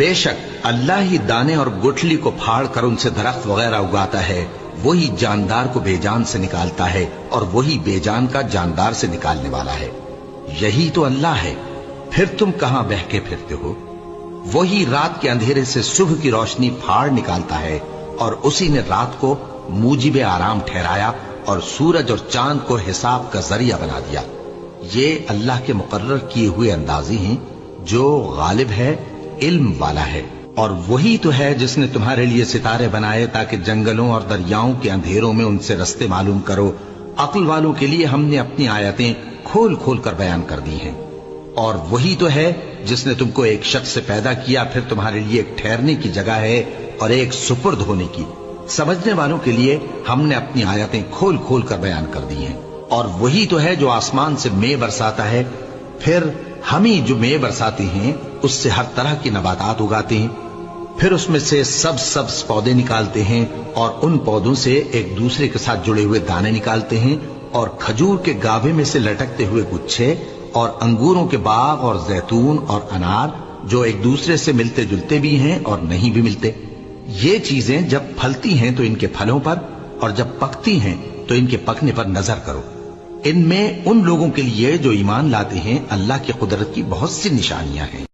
بے شک اللہ ہی دانے اور گٹھلی کو پھاڑ کر ان سے درخت وغیرہ اگاتا ہے، وہی جاندار کو بے جان سے نکالتا ہے اور وہی بے جان کا جاندار سے نکالنے والا ہے۔ یہی تو اللہ ہے، پھر تم کہاں بہکے پھرتے ہو؟ وہی رات کے اندھیرے سے صبح کی روشنی پھاڑ نکالتا ہے، اور اسی نے رات کو موجب آرام ٹھہرایا اور سورج اور چاند کو حساب کا ذریعہ بنا دیا۔ یہ اللہ کے مقرر کیے ہوئے اندازے ہیں، جو غالب ہے، علم والا ہے۔ اور وہی تو ہے جس نے تمہارے لیے ستارے بنائے تاکہ جنگلوں اور دریاؤں کے اندھیروں میں ان سے رستے معلوم کرو۔ عقل والوں کے لیے ہم نے اپنی آیتیں کھول کھول کر بیان کر دی ہیں۔ اور وہی تو ہے جس نے تم کو ایک شخص سے پیدا کیا، پھر تمہارے لیے ایک ٹھہرنے کی جگہ ہے اور ایک سپرد ہونے کی۔ سمجھنے والوں کے لیے ہم نے اپنی آیتیں کھول کھول کر بیان کر دی ہیں۔ اور وہی تو ہے جو آسمان سے مے برساتا ہے، پھر ہم ہی جو مے برساتے ہیں اس سے ہر طرح کی نباتات اگاتے ہیں، پھر اس میں سے سبز پودے نکالتے ہیں اور ان پودوں سے ایک دوسرے کے ساتھ جڑے ہوئے دانے نکالتے ہیں، اور کھجور کے گاھے میں سے لٹکتے ہوئے گچھے، اور انگوروں کے باغ اور زیتون اور انار جو ایک دوسرے سے ملتے جلتے بھی ہیں اور نہیں بھی ملتے۔ یہ چیزیں جب پھلتی ہیں تو ان کے پھلوں پر، اور جب پکتی ہیں تو ان کے پکنے پر نظر کرو۔ ان میں ان لوگوں کے لیے جو ایمان لاتے ہیں اللہ کی قدرت کی بہت سی نشانیاں ہیں۔